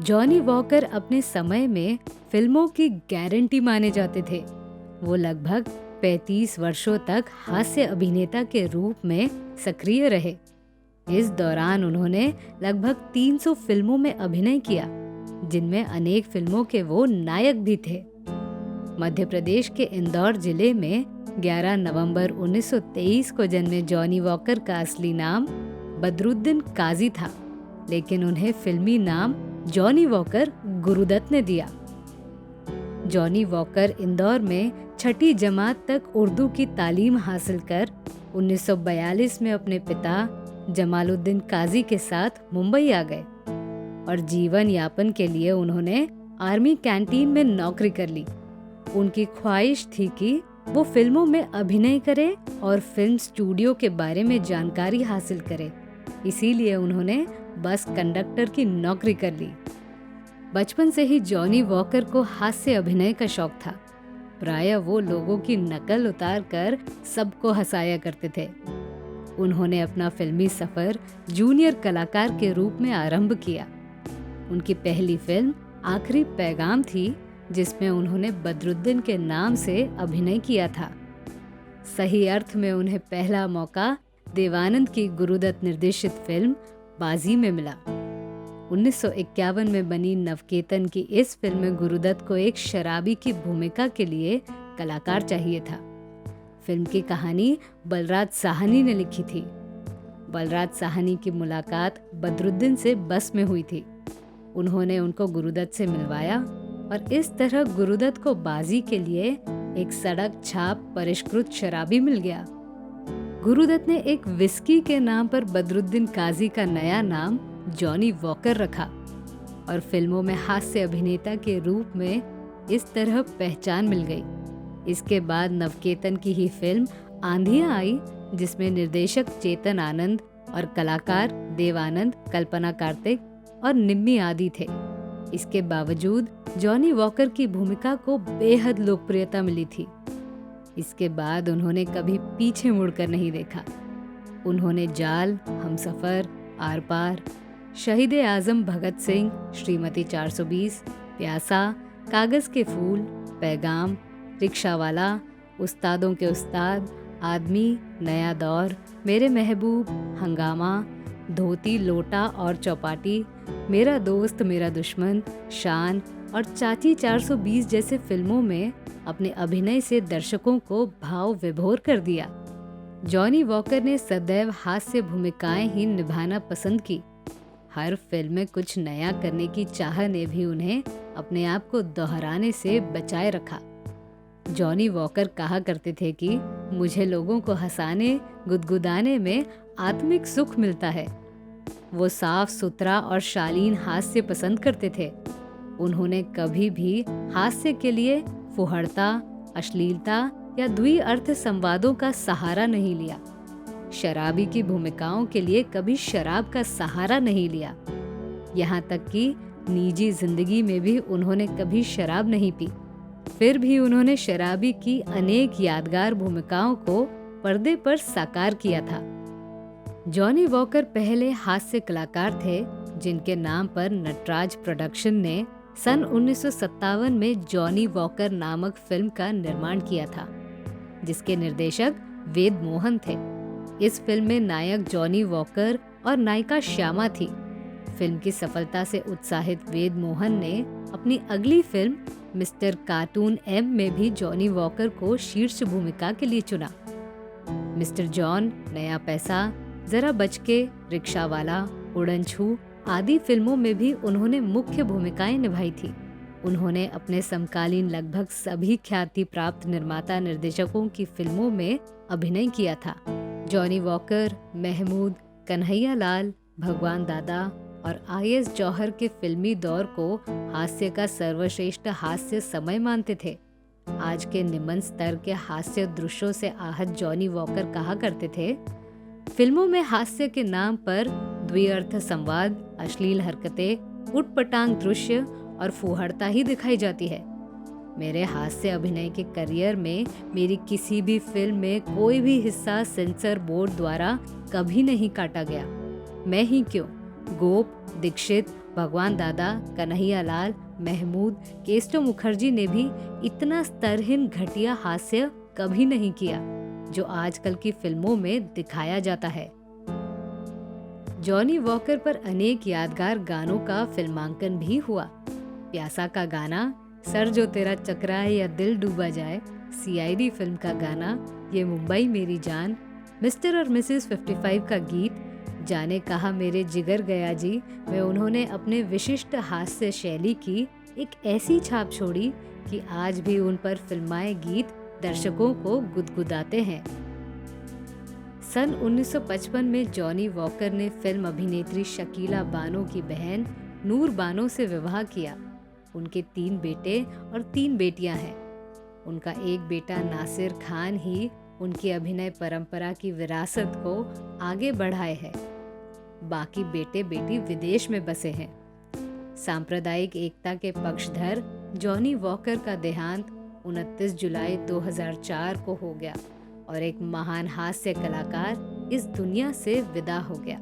Johnny walker अपने समय में फिल्मों की गारंटी माने जाते थे। वो लगभग 35 वर्षों तक हास्य अभिनेता के रूप में सक्रिय रहे। इस दौरान उन्होंने लगभग 300 फिल्मों में अभिनय किया, जिनमें अनेक फिल्मों के वो नायक भी थे। मध्य प्रदेश के इंदौर जिले में 11 नवंबर 1923 को जन्मे जॉनी वॉकर का असली नाम बदरुद्दीन काजी था, लेकिन उन्हें फिल्मी नाम जॉनी वॉकर गुरुदत्त ने दिया। जॉनी वॉकर इंदौर में छठी जमात तक उर्दू की तालीम हासिल कर 1942 में अपने पिता जमालुद्दीन काजी के साथ मुंबई आ गए और जीवन यापन के लिए उन्होंने आर्मी कैंटीन में नौकरी कर ली। उनकी ख्वाहिश थी कि वो फिल्मों में अभिनय करें और फिल्म स्टूडियो के बारे में जानकारी हासिल करें, इसीलिए उन्होंने बस कंडक्टर की नौकरी कर ली। बचपन से ही जॉनी वॉकर को हास्य अभिनय का शौक था। प्रायः वो लोगों की नकल उतार कर सबको हंसाया करते थे। उन्होंने अपना फिल्मी सफर जूनियर कलाकार के रूप में आरंभ किया। उनकी पहली फिल्म आखिरी पैगाम थी, जिसमें उन्होंने बदरुद्दीन के नाम से अभिनय किया था। सही अर्थ में उन्हें पहला मौका देवानंद की गुरुदत्त निर्देशित फिल्म बाजी में मिला। 1951 में बनी नवकेतन की इस फिल्म में गुरुदत्त को एक शराबी की भूमिका के लिए कलाकार चाहिए था। फिल्म की कहानी बलराज साहनी ने लिखी थी। बलराज साहनी की मुलाकात बदरुद्दीन से बस में हुई थी। उन्होंने उनको गुरुदत्त से मिलवाया और इस तरह गुरुदत्त को बाजी के लिए एक सड़क छाप परिष्कृत शराबी मिल गया। गुरुदत्त ने एक विस्की के नाम पर बदरुद्दीन काजी का नया नाम जॉनी वॉकर रखा और फिल्मों में हास्य अभिनेता के रूप में इस तरह पहचान मिल गई। इसके बाद नवकेतन की ही फिल्म आंधियां आई, जिसमें निर्देशक चेतन आनंद और कलाकार देवानंद, कल्पना कार्तिक और निम्मी आदि थे। इसके बावजूद जॉनी वॉकर की भूमिका को बेहद लोकप्रियता मिली थी। इसके बाद उन्होंने कभी पीछे मुड़कर नहीं देखा। उन्होंने जाल, हमसफर, आर पार, शहीद आजम भगत सिंह, श्रीमती 420, प्यासा, कागज के फूल, पैगाम, रिक्शावाला, उस्तादों के उस्ताद, आदमी, नया दौर, मेरे महबूब, हंगामा, धोती, लोटा और चौपाटी, मेरा दोस्त मेरा दुश्मन, शान और चाची 420 जैसे फिल्मों में अपने अभिनय से दर्शकों को भाव विभोर कर दिया। जॉनी वॉकर ने सदैव हास्य भूमिकाएं ही निभाना पसंद की। हर फिल्म में कुछ नया करने की चाह ने भी उन्हें अपने आप को दोहराने से बचाए रखा। जॉनी वॉकर कहा करते थे कि मुझे लोगों को हंसाने, गुदगुदाने में आत्मिक सुख मिलता है। वो साफ सुथरा और शालीन हास्य पसंद करते थे। उन्होंने कभी भी हास्य के लिए फुहड़ता, अश्लीलता या द्विअर्थ संवादों का सहारा नहीं लिया। शराबी की भूमिकाओं के लिए कभी शराब का सहारा नहीं लिया। यहाँ तक कि निजी जिंदगी में भी उन्होंने कभी शराब नहीं पी। फिर भी उन्होंने शराबी की अनेक यादगार भूमिकाओं को पर्दे पर साकार किया था। जॉनी वॉकर पहले हास्य कलाकार थे, जिनके नाम पर नटराज प्रोडक्शन ने सन 1957 में जॉनी वॉकर नामक फिल्म का निर्माण किया था, जिसके निर्देशक वेद मोहन थे। इस फिल्म में नायक जॉनी वॉकर और नायिका श्यामा थी। फिल्म की सफलता से उत्साहित वेद मोहन ने अपनी अगली फिल्म मिस्टर कार्टून एम में भी जॉनी वॉकर को शीर्ष भूमिका के लिए चुना। मिस्टर जॉन, नया पैसा, जरा बचके, रिक्शावाला, उड़न छू आदि फिल्मों में भी उन्होंने मुख्य भूमिकाएं निभाई थी। उन्होंने अपने समकालीन लगभग सभी ख्याति प्राप्त निर्माता निर्देशकों की फिल्मों में अभिनय किया था। जॉनी वॉकर महमूद, कन्हैया लाल, भगवान दादा और आई.एस. जौहर के फिल्मी दौर को हास्य का सर्वश्रेष्ठ हास्य समय मानते थे। आज के निम्न स्तर के हास्य दृश्यों से आहत जॉनी वॉकर कहा करते थे, फिल्मों में हास्य के नाम पर द्विअर्थ संवाद, अश्लील हरकतें, उटपटांग दृश्य और फुहड़ता ही दिखाई जाती है। मेरे हास्य अभिनय के करियर में मेरी किसी भी फिल्म में कोई भी हिस्सा सेंसर बोर्ड द्वारा कभी नहीं काटा गया। मैं ही क्यों, गोप, दीक्षित भगवान दादा, कन्हैया लाल, महमूद, केस्टो मुखर्जी ने भी इतना स्तरहीन घटिया हास्य कभी नहीं किया जो आजकल की फिल्मों में दिखाया जाता है। जॉनी वॉकर पर अनेक यादगार गानों का फिल्मांकन भी हुआ। प्यासा का गाना, सर जो तेरा चकराए या दिल डूबा जाए, सीआईडी फिल्म का गाना, ये मुंबई मेरी जान, मिस्टर और मिसेस 55 का गीत, जाने कहा मेरे जिगर गया जी, में उन्होंने अपने विशिष्ट हास्य शैली की एक ऐसी छाप छोड़ी कि आज भी उन पर फिल्माए गीत दर्शकों को गुदगुदाते हैं। सन 1955 में जॉनी वॉकर ने फिल्म अभिनेत्री शकीला बानो की बहन नूर बानो से विवाह किया। उनके 3 बेटे और 3 बेटियां हैं। उनका एक बेटा नासिर खान ही उनकी अभिनय परंपरा की विरासत को आगे बढ़ाए है। बाकी बेटे बेटी विदेश में बसे हैं। सांप्रदायिक एकता के पक्षधर जॉनी वॉकर का देहांत 29 जुलाई 2004 को हो गया और एक महान हास्य कलाकार इस दुनिया से विदा हो गया।